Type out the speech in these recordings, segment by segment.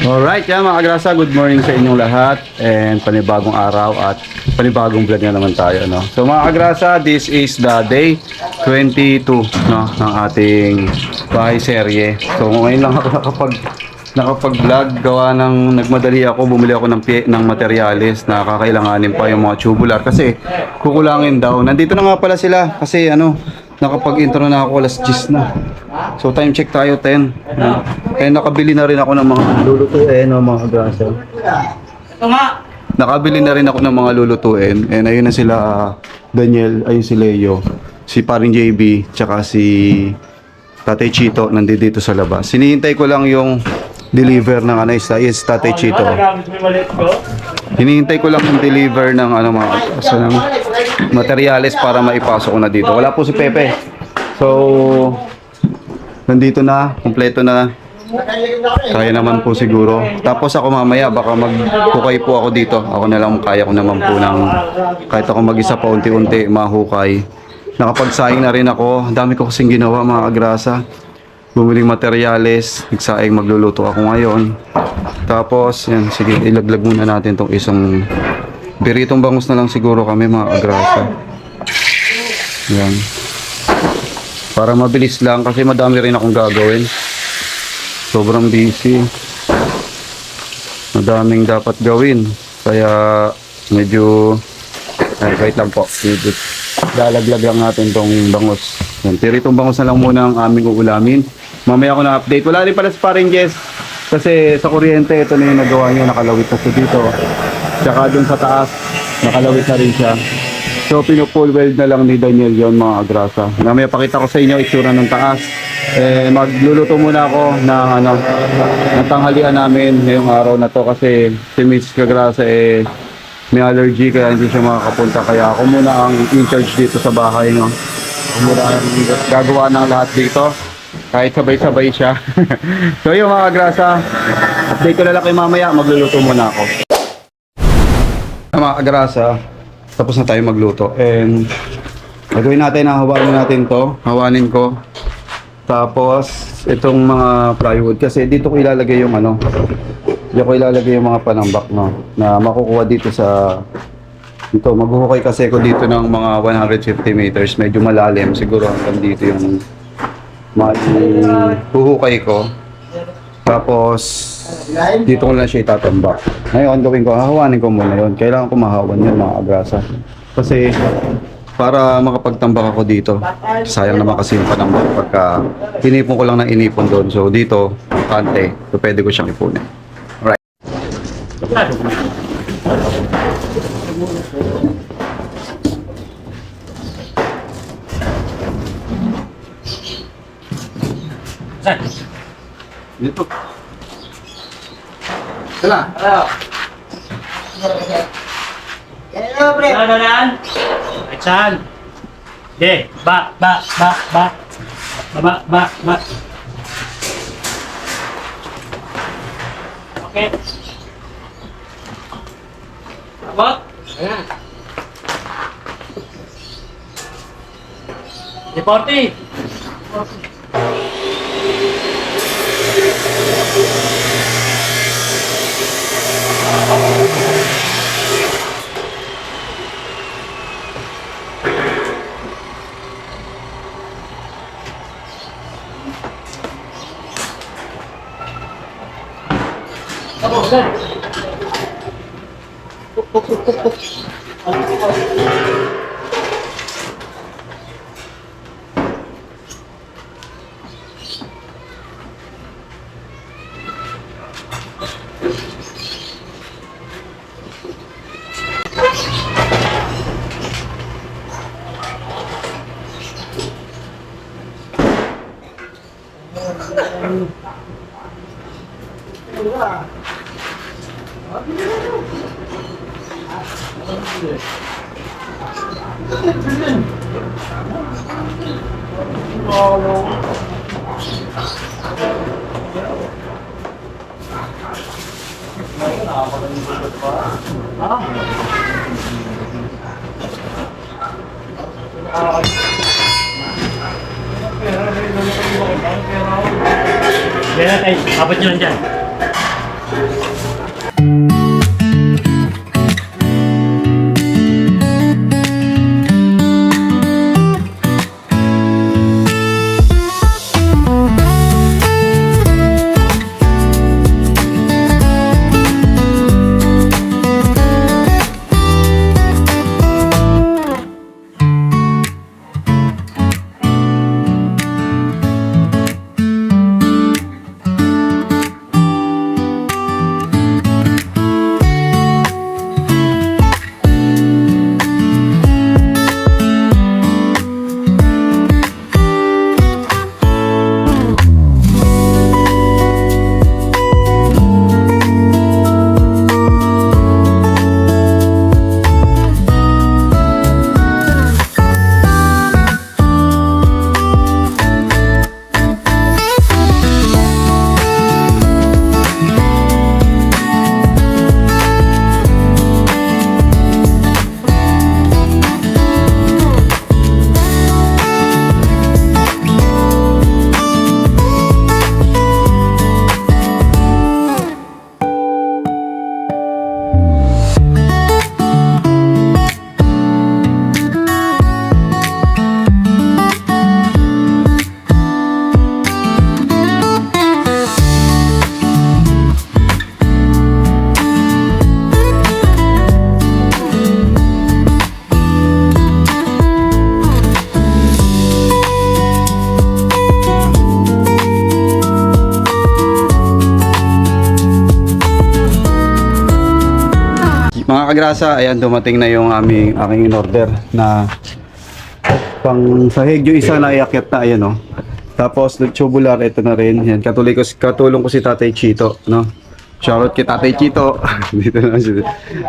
Alright, yan mga kagrasa, good morning sa inyong lahat and panibagong araw at panibagong vlog na naman tayo, no? So mga kagrasa, this is the day 22, no, ng ating bahay serye. So ngayon lang ako nakapag-vlog, gawa ng nagmadali ako, bumili ako ng materyales na kakailanganin pa yung mga tubular kasi kukulangin daw. Nandito na nga pala sila kasi nakapag-intro na ako alas 10 na. So time check tayo 10. Kaya nakabili na rin ako ng mga lulutuin, mga kagrasa. Nakabili na rin ako ng mga lulutuin. And ayun na sila, Daniel, ayun si Leo, si paring JB, tsaka si Tatay Chito nandito sa labas. Sinihintay ko lang yung deliver ng is Tatay Chito. Hinihintay ko lang yung deliver ng mga ng materyales para maipasok ko na dito. Wala po si Pepe. So nandito na, kumpleto na. Kaya naman po siguro. Tapos ako mamaya baka maghukay po ako dito. Ako na lang, kaya ko naman po ng kahit ako mag-isa pa unti-unti mahukay. Nakapagsaing na rin ako. Ang dami ko kasing ginawa mga kagrasa. Bumiling materyales, nagsaing, magluluto ako ngayon. Tapos yan, sige, ilaglag muna natin tong isang biritong bangus na lang siguro kami mga kagrasa. Yan. Para mabilis lang kasi madami rin akong gagawin. Sobrang busy. Madaming dapat gawin. Kaya medyo wait lang po. Lalaglag lang natin tong bangus. Yan, tiritong bangus na lang muna ang aming uulamin. Mamaya ako na update. Wala rin pala sa paring Jess. Kasi sa kuryente, ito na yung nagawa niya. Nakalawit na siya dito. Tsaka dun sa taas, nakalawit na rin siya. So pinupull weld na lang ni Daniel yon mga kagrasa. Mamaya pakita ko sa inyo itsura ng taas. Magluluto muna ako ng tanghalian namin ngayong araw na to kasi si Miss Kagrasa may allergy kaya hindi siya makakapunta. Kaya ako muna ang in charge dito sa bahay, no? Ako muna ang gagawa ng lahat dito. Kahit sabay-sabay siya. So yung mga kagrasa, update ko na lang kayo mamaya. Magluluto muna ako. Mga kagrasa, tapos na tayo magluto and gagawin natin na hawanin ko. Tapos itong mga plywood kasi dito ko ilalagay yung mga panambak, no, na makukuha dito sa dito. Maghuhukay kasi ako dito ng mga 150 meters, medyo malalim siguro hanggang dito yung huhukay ko. Tapos dito ko lang siya itatambak. Ngayon gawin ko, hahawanin ko muna yun. Kailangan ko mahawan yun mga kagrasa. Kasi para makapagtambak ako dito, sayang naman kasi yung panambak pagka inipon ko lang ng inipon doon. So dito, kante, so pwede ko siyang ipunin. Alright. Dito. Tala. Hello, pre. Dadan. Action. De, ba. Okay. Abot. Ayan. Deporti. Kaya tayo, abot nyo lang dyan. Mga kagrasa, ayan dumating na yung aking in-order na pang sahig. Yung isa na iakyat na, ayan o. Tapos tubular, ito na rin. Yan, katulong ko si Tatay Chito, no? Shoutout kay Tatay Chito. Dito na si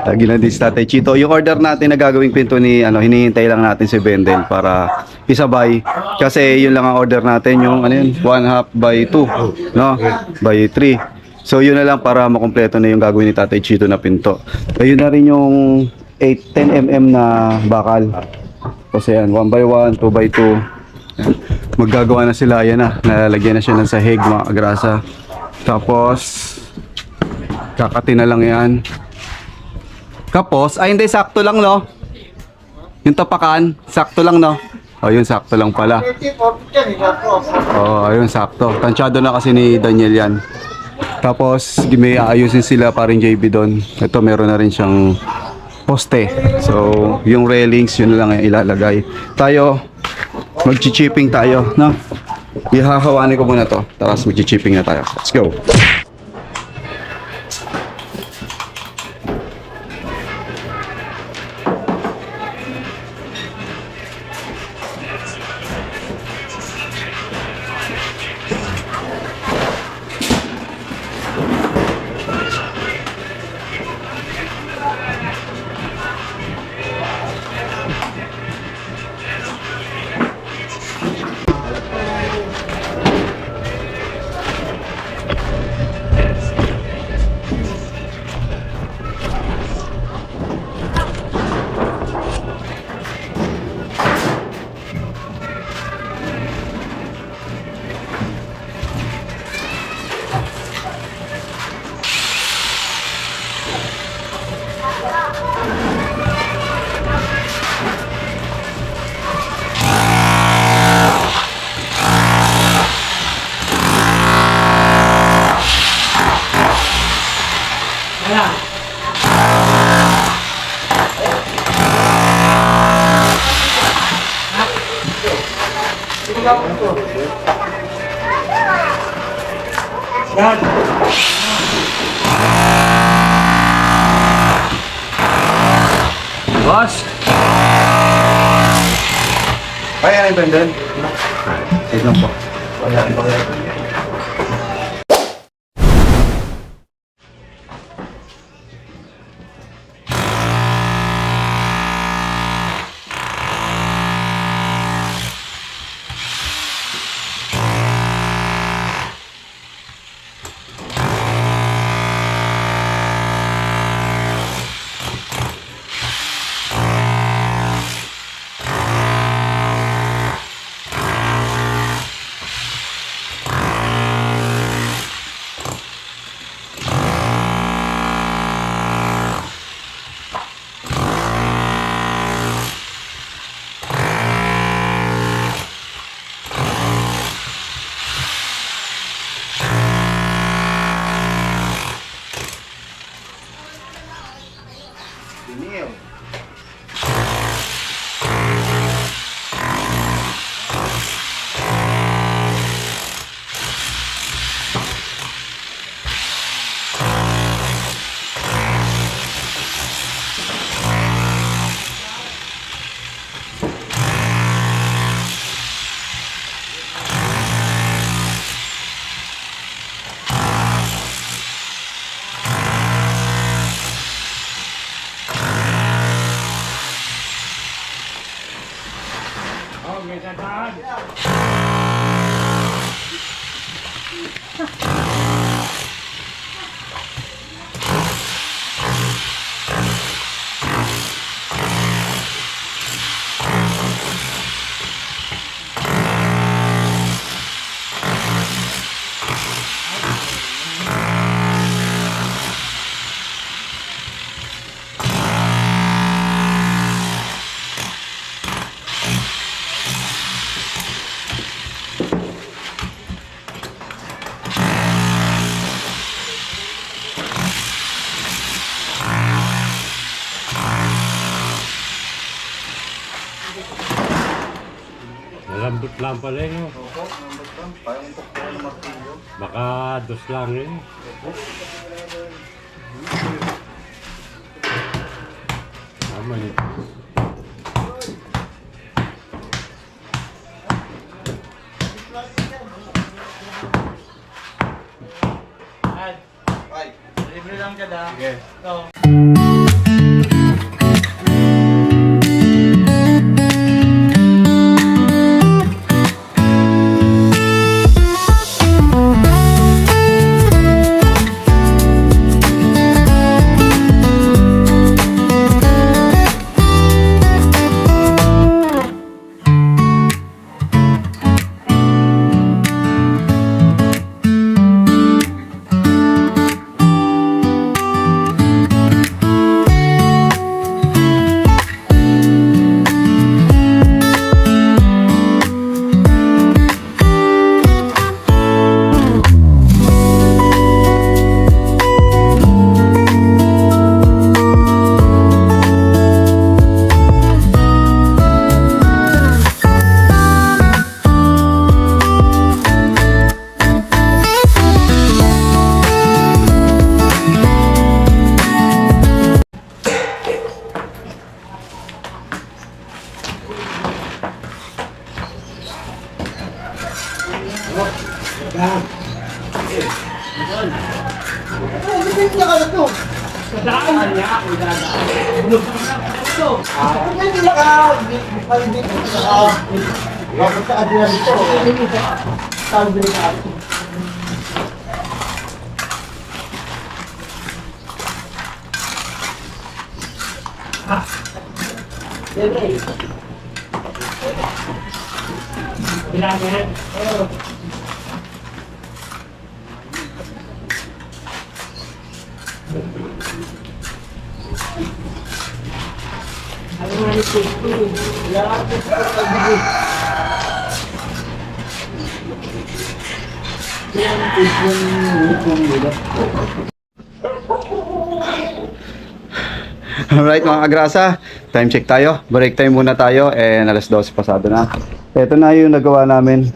lagi na din si Tatay Chito. Yung order natin na gagawing pinto ni hinihintay lang natin si Bendel para isabay. Kasi yun lang ang order natin, yung 1/2 by 2, no? By 3. So yun na lang para makumpleto na yung gagawin ni Tatay Chito na pinto. Ayun na rin yung 10 mm na bakal. Kasi yan, 1 by 1, 2 by 2. Maggagawa na sila, yan na. Nalalagyan na siya ng sahig, mga kagrasa. Tapos, kakati na lang yan. Kapos, ay hindi, sakto lang, no? Yung tapakan, sakto lang, no? O, yun, sakto lang pala. O, ayun, sakto. Tansyado na kasi ni Daniel yan. Tapos, may aayusin sila pa rin JB doon. Ito, meron na rin siyang poste. So, yung railings, yun na lang yung ilalagay. Tayo, magchi-chipping tayo, no? Ihahawanin ko muna to. Tapos magchi-chipping na tayo. Let's go! Yan. Boss. Kaya na yung Bendel? Wait lang po. Malambot lang pala yun. Baka dos lang yun. Libre lang dyan ah. Sige. Ito. Dadaan niya ako, dadaan. Bulog ka na. Ito. Hindi na ka, palibig ko na ka. Bakit ka adila dito? Sabi na ka. Kailangan. Alright mga kagrasa, time check tayo. Break time muna tayo and alas 12 pasado na. Ito na yung nagawa namin.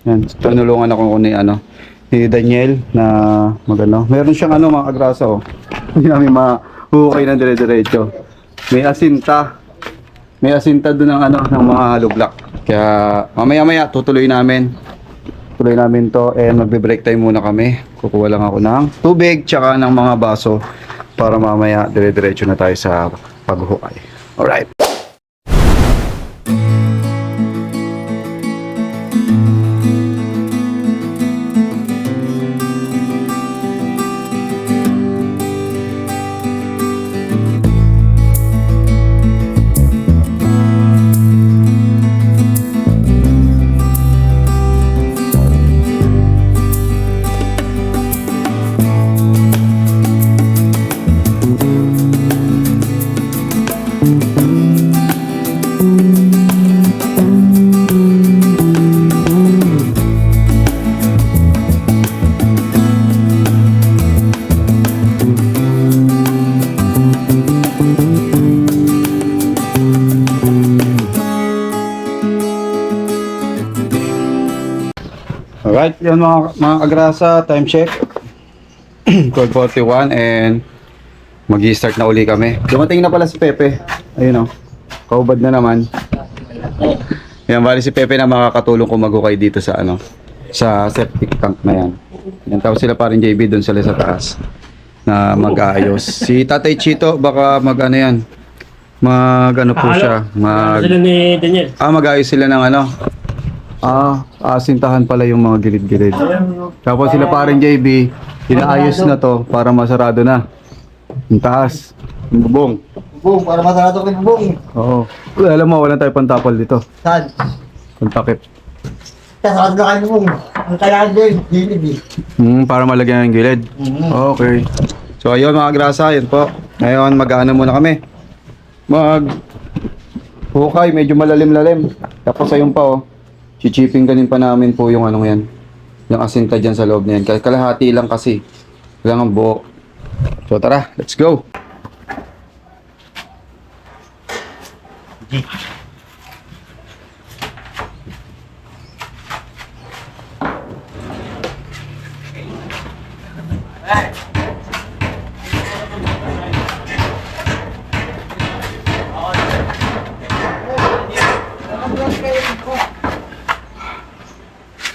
Yan, tunulungan ako ni Daniel na magano. Meron siyang mga kagrasa Hindi namin mahukay ng dire-diretso. May asinta. May asinta doon ng mga hollow block. Kaya mamaya-maya tutuloy namin. Tuloy namin to and magbe-break time muna kami. Kukuha lang ako ng tubig tsaka ng mga baso para mamaya dire-diretso na tayo sa paghukay. Alright. Alright, yun mga agrasa, time check 12:41 and mag-i-start na uli kami. Dumating na pala si Pepe. Ayun kaubad na naman. Yan, bali si Pepe na makakatulong kung maghukay dito sa sa septic tank na yan. Yan, tapos sila pa rin JB doon sa taas na mag-aayos. Si Tatay Chito baka yan. Po siya. Sila ni Daniel. Mag-aayos sila ng asintahan pala yung mga gilid-gilid. Tapos sila pa rin JB, inaayos na to para masarado na. Yung taas, yung bubong. Bubong, para masarado ko yung bubong. Oo. Alam mo, wala tayong pantapal dito. Saan? Pantakip. Sarado na kayo yung bubong. Ang kailangan din, gilid Para malagyan ng gilid. Okay. So ayun mga grasa, yun po. Ngayon mag-ano muna kami. Hukay, medyo malalim-lalim. Tapos ayun pa chichiping ganin pa namin po yung yan. Yung asinta dyan sa loob na yan. Kalahati lang kasi. Kailangan buo. So tara, let's go.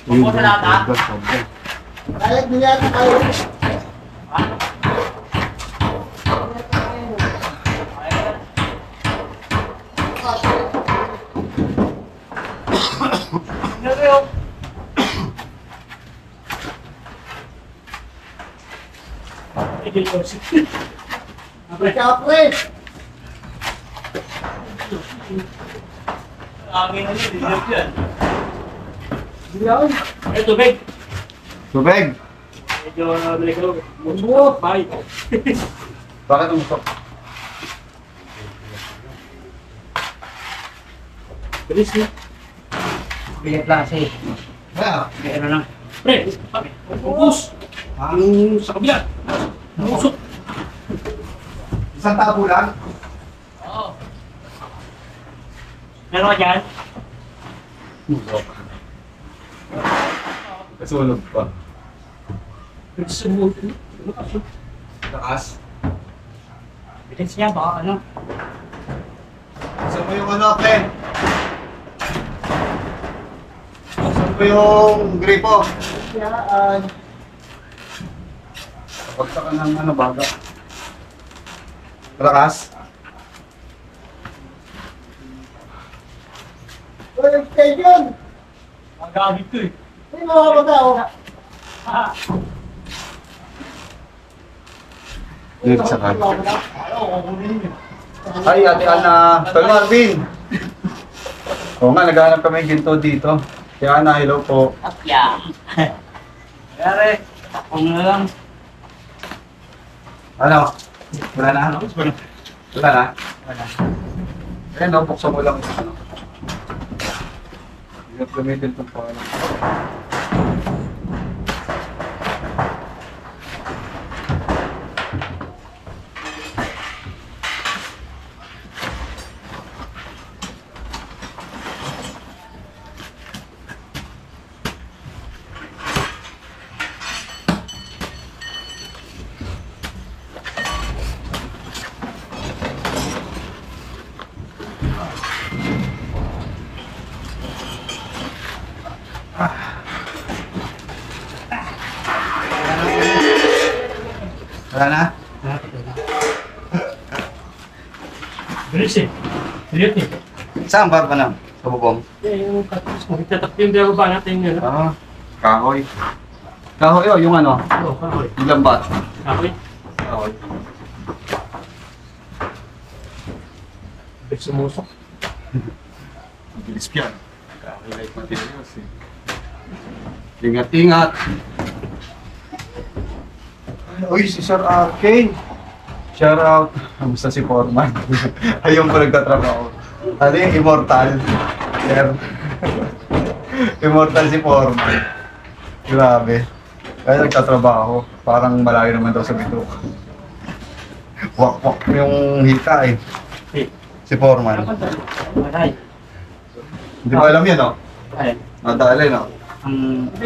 Buko sa lata. Kahit niyata kayo. Kapre! Angin na yun, dinilip yan. Diyan! Ay, tubig. Tubig! Medyo naligaw. Musok. Bye. Bakit umusok? Bilis na. Bilang klase. Yeah. May ano lang. Pre, ubus. Ang sa kabila. Musok. Isang tabo lang? Oo. Meron ka dyan? Kasulog pa. Sumuot. Takas. Bilis niya, baka ano. Saan mo yung ano, Ken? Saan mo yung gripo? Yan. Pagsa ka ng ano, baga. Takas? Uy, stay dyan! Magamit ko eh. May mga tao. Ah, Nagsakad. oo, kukunin yun. Ay, Ate Ana. Tol Marvin. Oo nga, naghahanap kami ng ginto dito. Kaya Ana, hello po. Apya. Kaya takong na lang. Ano? Wala na? Wala na? Wala. Ayan, no, buksan mo lang. Ano? Hindi na gamitin itong pangalan. Wala na? Bilis eh. Bilis eh. Saan ba na? Sa bubong? Eh, yung katos mo. Itatap yung dalawa ba natin yun? Ah, kahoy. Kahoy, oh, yung ano? Oo, kahoy. Yung lambat. Kahoy. Kahoy. Bilis sumusok. Bilis yan. Kahoy light materials eh. Ingat-ingat. Uy, si Sir Arcane. Shout out. Kamusta si Foreman? Ayun po nagtatrabaho. Ano yung immortal? Sir. Immortal si Foreman. Grabe. Kaya nagtatrabaho. Parang malayo naman daw sa bito. Wak-wak yung hita eh. Eh, Si Foreman. Maray. Hindi mo alam yan, no? Ay, Nadali, no? ang...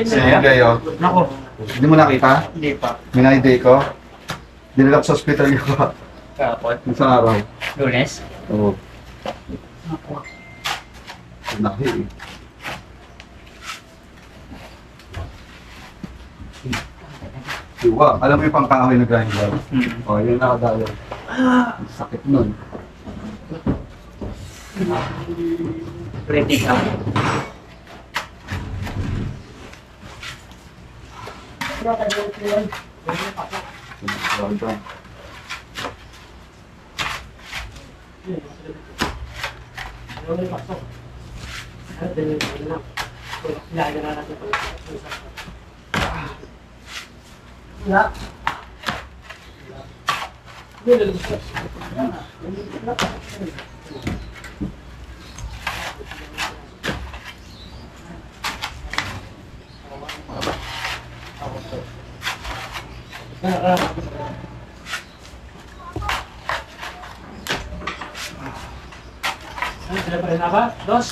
Sige, oh. Nako, Hindi mo nakita? hindi pa. Minayday ko. Dinala ko sa hospital yung Kapot. isang araw. Lunes. Oo. Nako. Nahi eh. Diba? Alam mo yung pangkahoy na grinder? O, yun nakadalo. Ang sakit nun. Kritik lang. Wala. sila pa rin na ba? Dos?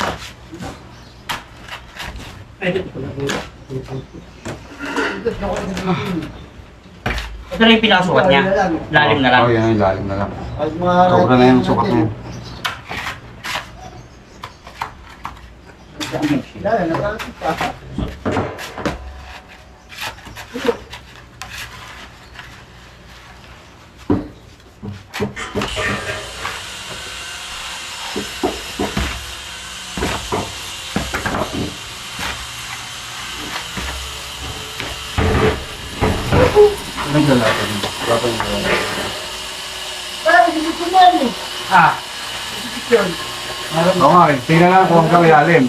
Pwede ko na Ito na yung pinakasukat niya. Lalim na lang. Oo, yan yung lalim na lang. Pag mga... Sobra na yung sukat niya. Lalim na lang. Naglalatan. Wala, isipit ko na yan eh. Ah. Isipit yun. Oo nga eh. Tingnan lang kung hanggang ilalim.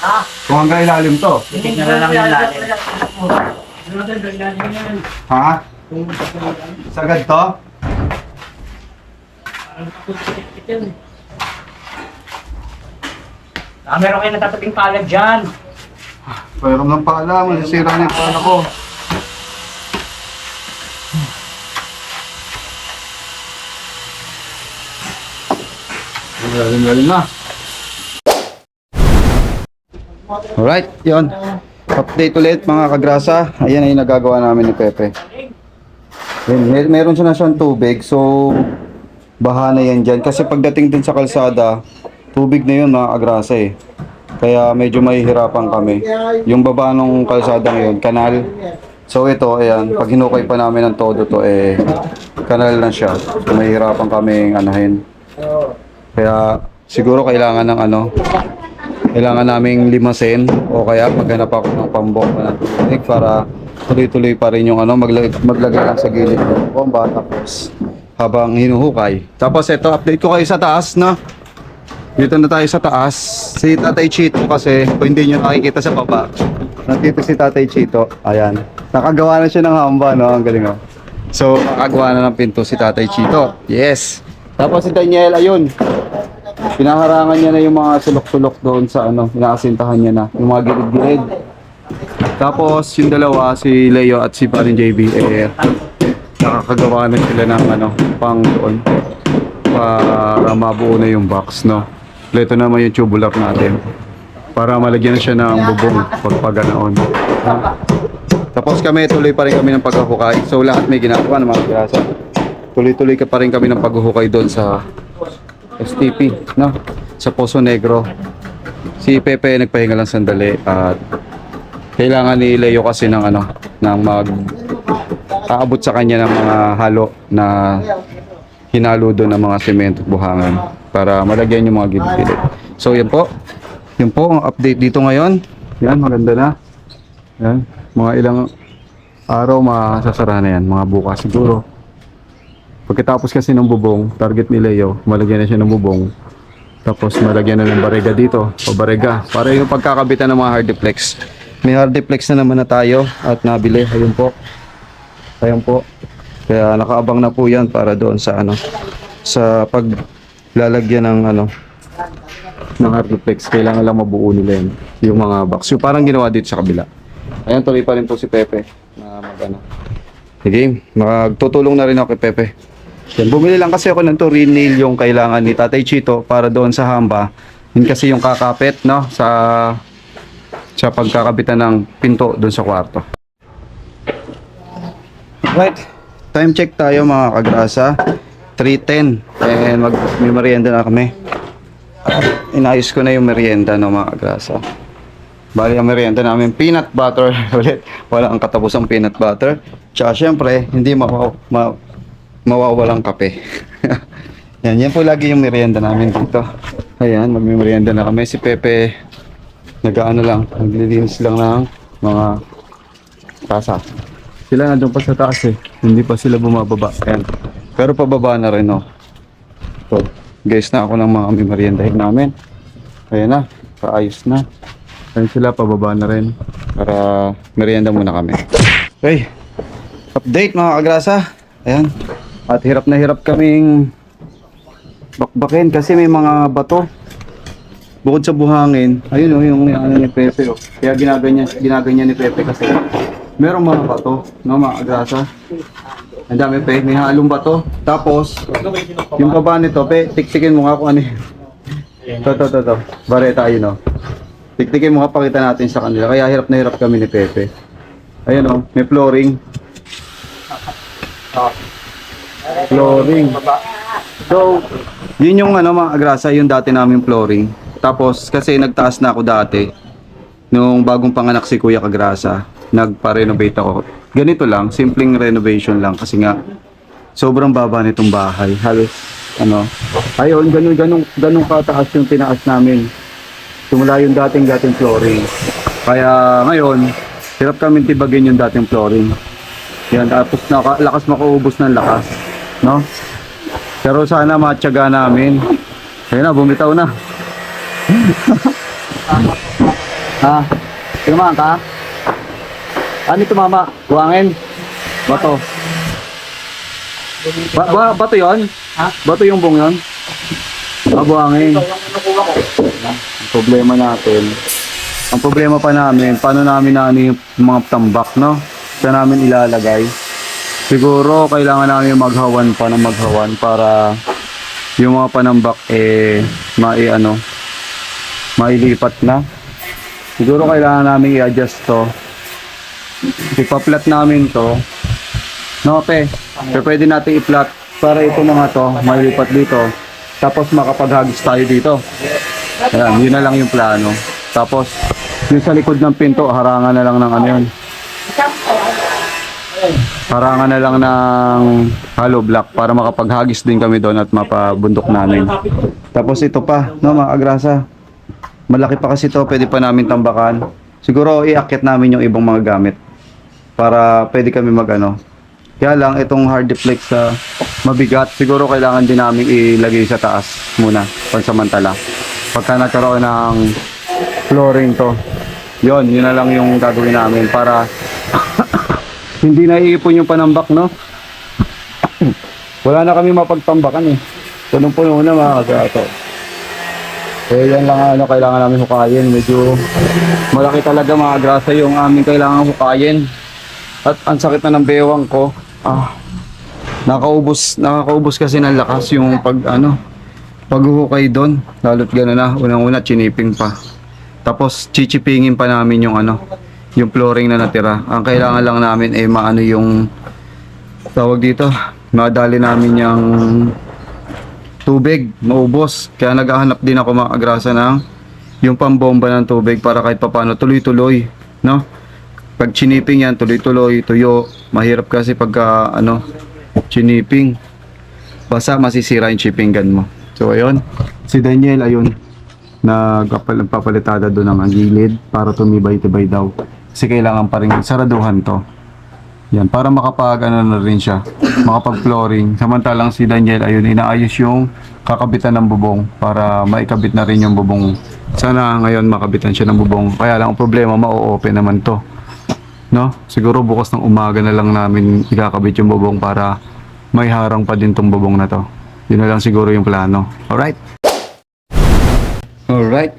Ha? Kung hanggang ilalim to. Titignan na lang yung lalim. Ha? Sagad to? Ah, meron kayo natatabing palad dyan. Pairam ng pala. Masisira na yung pala ko. Galing na. Alright, yun. Update ulit mga kagrasa. Ayan ay nagagawa namin ni Pepe. Yun, meron siya na siyang tubig. So, baha na yan dyan. Kasi pagdating dun sa kalsada, tubig na yun mga kagrasa eh. Kaya medyo mahihirapan kami. Yung baba ng kalsada ngayon, kanal. So ito, ayan, pag hinukay pa namin ng todo to, eh, kanal lang siya. So, mahihirapan kaming anahin. Kaya siguro kailangan ng kailangan naming limasin o kaya maghanap ako ng pambomba ng tubig para tuloy-tuloy pa rin yung maglagay lang sa gilid ng bomba tapos habang hinuhukay. Tapos ito, update ko kayo sa taas na. Dito na tayo sa taas. Si Tatay Chito kasi, kung hindi nyo nakikita sa baba, nandito si Tatay Chito. Ayan. Nakagawa na siya ng hamba, no? Ang galing, oh. So, nakagawa na ng pinto si Tatay Chito. Yes. Tapos si Daniel, ayun. Pinaharangan niya na yung mga sulok-sulok doon sa pinakasintahan niya na. Yung mga gilid-gilid. Tapos, yung dalawa, si Leo at si Parin JB, nakakagawa na sila ng pang doon. Para mabuo na yung box, no? Ito naman yung tubular natin. Para malagyan na siya ng bubong pagpaganaon. Tapos tuloy pa rin kami ng paghukay. So lahat may ginagawa ng mga grasa. Tuloy-tuloy pa rin kami ng paghuhukay doon sa STP, no? Sa Poso Negro. Si Pepe nagpahinga lang sandali at kailangan ni Leo kasi ng aabot sa kanya ng mga halo na hinalo doon ng mga semento buhangan para malagyan yung mga gilid-gilid. So yan po. Yan po ang update dito ngayon. Yan, maganda na. Yan, mga ilang araw masasara na yan. Mga bukas siguro. Pagkatapos kasi ng bubong, target ni Leo, malagyan na siya ng bubong. Tapos malagyan na ng barega dito. O barega. Para yung pagkakabitan ng mga hardiplex. May hardiplex na naman na tayo at nabili. Ayun po. Ayun po. Kaya nakaabang na po yan para doon sa sa paglalagyan ng ng hardiplex. Kailangan lang mabuo nila yun, yung mga box. Yung parang ginawa dito sa kabila. Ayan, tuloy pa rin po si Pepe na sige, magtutulong na rin ako kay Pepe. Yan, bumili lang kasi ako ng turin nail yung kailangan ni Tatay Chito para doon sa hamba. Yun kasi yung kakapit, no, sa pagkakabitan ng pinto doon sa kwarto. Right. Time check tayo mga kagrasa. 3:10 and may merienda na kami. Inayos ko na yung merienda no mga kagrasa. Bali ang merienda namin peanut butter ulit. Wala ang katapusang peanut butter. Tsaka syempre hindi mawawalang kape. yan po lagi yung merienda namin dito. Ayan, magme-merienda na kami. Si Pepe naglilinis lang ng mga tasa. Sila nandun pa sa taas eh. Hindi pa sila bumababa. Ayan. Pero pababa na rin, no. So, guys na ako ng mga meriendahin namin. Ayan na. Paayos na. Ayan sila, pababa na rin. Para merienda muna kami. Okay. Update mga kagrasa. Ayan. At hirap na hirap kaming bakbakin kasi may mga bato. Bukod sa buhangin. Ayun o, yung ni Pepe o. Kaya ginaganyan ni Pepe kasi merong mga bato, no, mga agrasa. Ang dami pe, may halong bato. Tapos, yung baba nito, pe, tiktikin mo nga kung ano yun. Ito. Bareta, ayun o. Tiktikin mo nga, pakita natin sa kanila. Kaya hirap na hirap kami ni Pepe. Ayun o, may flooring. Flooring. So, yun yung mga agrasa, yung dati namin flooring. Tapos, kasi nagtaas na ako dati, nung bagong panganak si Kuya Kagrasa, nagpa-renovate ako. Ganito lang, simpleng renovation lang kasi nga sobrang baba nitong bahay. Halos ayun, ganun kataas yung tinaas namin. Simula yung dating flooring. Kaya ngayon, hirap kami tibagin yung dating flooring. Yan, tapos lakas makaubos ng lakas. No? Pero sana matyaga namin. Ayun na, bumitaw na. Ha? Tumamaan ka? Ano ito mama? Buhangin? Bato? Bato yun? Ha? Bato yung bong yun? Buhangin. Ang problema natin. Ang problema pa namin, paano namin yung mga tambak, no? Saan namin ilalagay? Siguro kailangan namin maghawan pa ng maghawan para yung mga panambak mailipat na. Siguro kailangan namin i-adjust to. Ipaplat namin to. No, pwede natin i-flat para ito mga to mailipat dito. Tapos makapaghagis tayo dito. Ayan, yun na lang yung plano. Tapos yung sa likod ng pinto, harangan na lang ng ano yun. Harangan na lang ng hollow block para makapaghagis din kami doon at mapabundok namin. Tapos ito pa, no, mga agrasa. Malaki pa kasi to, pwede pa namin tambakan. Siguro iakyat namin yung ibang mga gamit para pwede kami mag-ano. Kaya lang itong hard deflex sa mabigat, siguro kailangan din namin ilagay sa taas muna pansamantala. Pagka nagkaroon ng flooring to, yun na lang yung gagawin namin para hindi na iipon yung panambak, no? Wala na kami mapagtambakan eh. Punong-puno na mga kagato. Eh yan lang kailangan namin hukayin. Medyo malaki talaga mga grasa yung aming kailangan hukayin. At ang sakit na ng bewang ko. Nakakaubos kasi ng lakas yung paghuhukay doon. Lalo't gano'n na, unang-una chiniping pa. Tapos chichipingin pa namin yung yung flooring na natira. Ang kailangan lang namin ay maano yung tawag dito, madali namin yung tubig, maubos. Kaya naghahanap din ako mga agrasa ng yung pambomba ng tubig para kahit papaano tuloy-tuloy, no? Pag chiniping yan, tuloy-tuloy, tuyo. Mahirap kasi pagka chiniping, basta masisira yung chipping gun mo. So ayun, si Daniel ayun, nagpapalitada doon ng gilid para tumibay-tibay daw. Kasi kailangan pa rin saraduhan to. Yan, para na rin siya, makapag-flooring. Samantalang si Daniel ayun, inaayos yung kakabitan ng bubong para maikabit na rin yung bubong. Sana ngayon makabitan siya ng bubong. Kaya lang ang problema, ma-open naman to. No? Siguro bukas ng umaga na lang namin ikakabit yung bubong para may harang pa din tong bubong na to. Yun na lang siguro yung plano. Alright? Alright.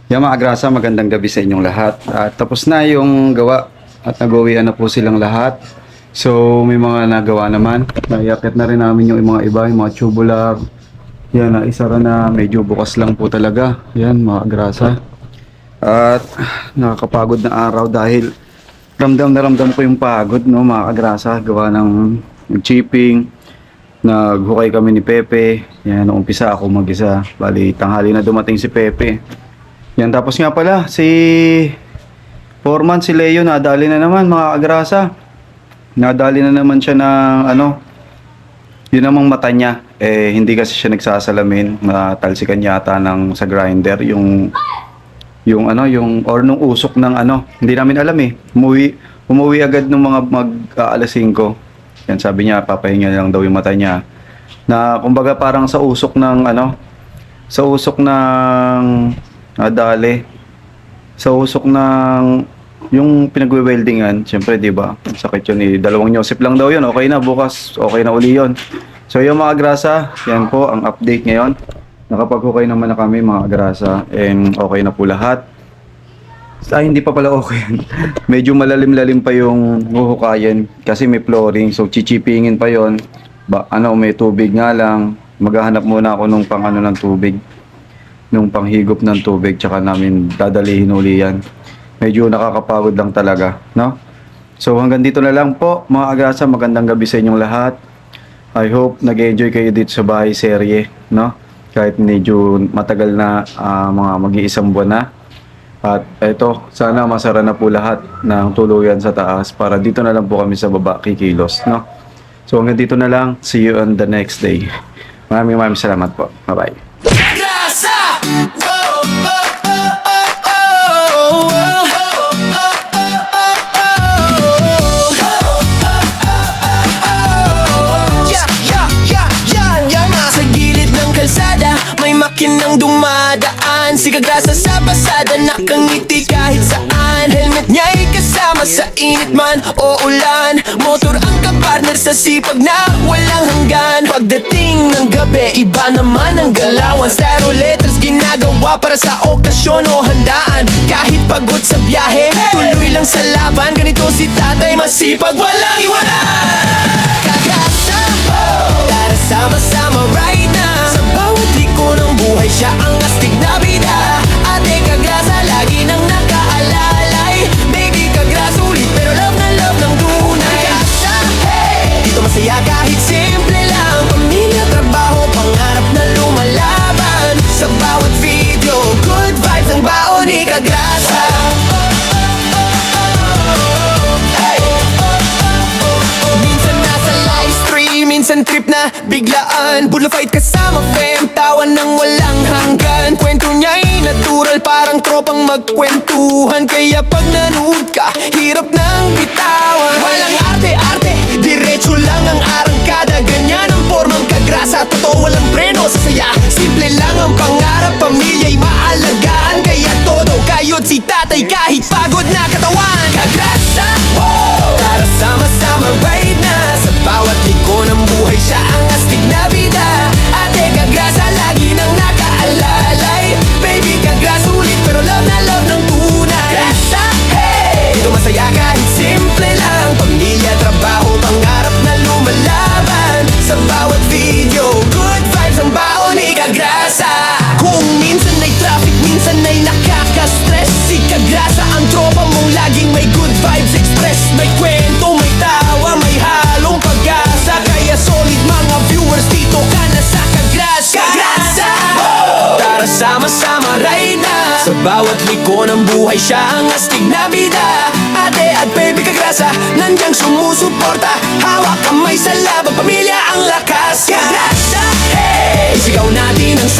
Yan mga agrasa, magandang gabi sa inyong lahat. Tapos na yung gawa at nagawian na po silang lahat. So may mga nagawa naman. Naiakit na rin namin yung mga iba, yung mga tubular. Yan, naisara na, medyo bukas lang po talaga. Yan mga agrasa. At nakakapagod na araw dahil ramdam na ramdam ko yung pagod, no, mga agrasa. Gawa ng chipping. Naghukay kami ni Pepe. Yan, umpisa ako mag-isa. Bali, tanghali na dumating si Pepe. Yan, tapos nga pala, si Foreman, si Leo, nadali na naman, mga agrasa. Nadali na naman siya ng, yun namang mata niya. Eh, hindi kasi siya nagsasalamin. Natalsikan yata sa grinder. Yung or nung usok ng hindi namin alam eh. Umuwi agad nung mga alas 5. Yan, sabi niya, papahinga lang daw yung mata niya. Na, kumbaga parang sa usok ng nadali. Sa usok ng yung pinagwe-weldingan, syempre, di ba? Sakit yun eh. 2 nyosip lang daw yun. Okay na, bukas, okay na uli yun. So, yung mga agrasa, yan po ang update ngayon. Nakapaghukay naman na kami, mga agrasa. And okay na po lahat. Hindi pa pala okay. Medyo malalim-lalim pa yung huhukayin kasi may flooring. So, chichipingin pa yon. May tubig nga lang. Maghahanap muna ako nung ng tubig. Nung panghigop ng tubig, tsaka namin dadalihin uli yan. Medyo nakakapagod lang talaga, no? So hanggang dito na lang po mga agrasa, magandang gabi sa inyong lahat. I hope nag-enjoy kayo dito sa bahay serye, no? Kahit medyo matagal na, mga mag-iisang buwan na. At eto, sana masara na po lahat ng tuluyan sa taas para dito na lang po kami sa baba kikilos, no? So hanggang dito na lang, see you on the next day. Maraming salamat po. Bye-bye. Kagrasa sa pasada, nakangiti kahit saan. Helmet niya'y kasama sa init man o ulan. Motor ang kapartner sa sipag na walang hanggan. Pagdating ng gabi, iba naman ang galawan. Stereo letters ginagawa para sa okasyon o handaan. Kahit pagod sa biyahe, tuloy lang sa laban. Ganito si tatay, masipag, walang iwanan. Kagrasa, tara sama-sama right now. Sa bawat liko ng buhay, siya ang astig na bida. Ate Kagrasa, lagi nang nakaalalay. Baby Kagrasa, ulit pero love na love ng tunay. Kagrasa, hey! Dito masaya kahit simple lang. Pamilya, trabaho, pangarap na lumalaban. Sa bawat video, good vibes ang baon ni Kagrasa. Minsan nasa live stream, minsan trip na biglaan. Bulla fight kasama fam, tawa ng walang hanggan. Kwento niya'y natural, parang tropang magkwentuhan. Kaya pag nanood ka, hirap nang bitawan. Walang arte-arte, diretso lang ang arangkada. Ganyan ang formang Kagrasa, totoo walang preno sa saya. Simple lang ang pangarap, pamilya'y maalagaan. Kaya todo kayod si tatay kahit pagod na katawan. Kagrasa, tara sama-sama right na. Sa bawat liko ng buhay, siya ang astig na bida. Ate Kagrasa, lagi nang nakaalalay. Baby Kagrasa, ulit pero love na love ng tunay. Kagrasa, hey! Dito masaya kahit simple lang. Pamilya, trabaho, pangarap na lumalaban. Sa bawat video, good vibes ang baon ni Kagrasa. Kung minsan ay traffic, minsan ay nakaka-stress, si Kagrasa ang tropa mong laging may good vibes express. May kwento, may tawa, may halong pag-asa. Kaya solid mga viewers, dito ka na sa Kagrasa. Kagrasa! Tara sama-sama right na. Sa bawat liko ng buhay, siya ang astig na bida. Ate at baby Kagrasa, nandiyan sumusuporta. Hawak kamay sa laban, pamilya ang lakas. Kagrasa, hey! Isigaw natin ang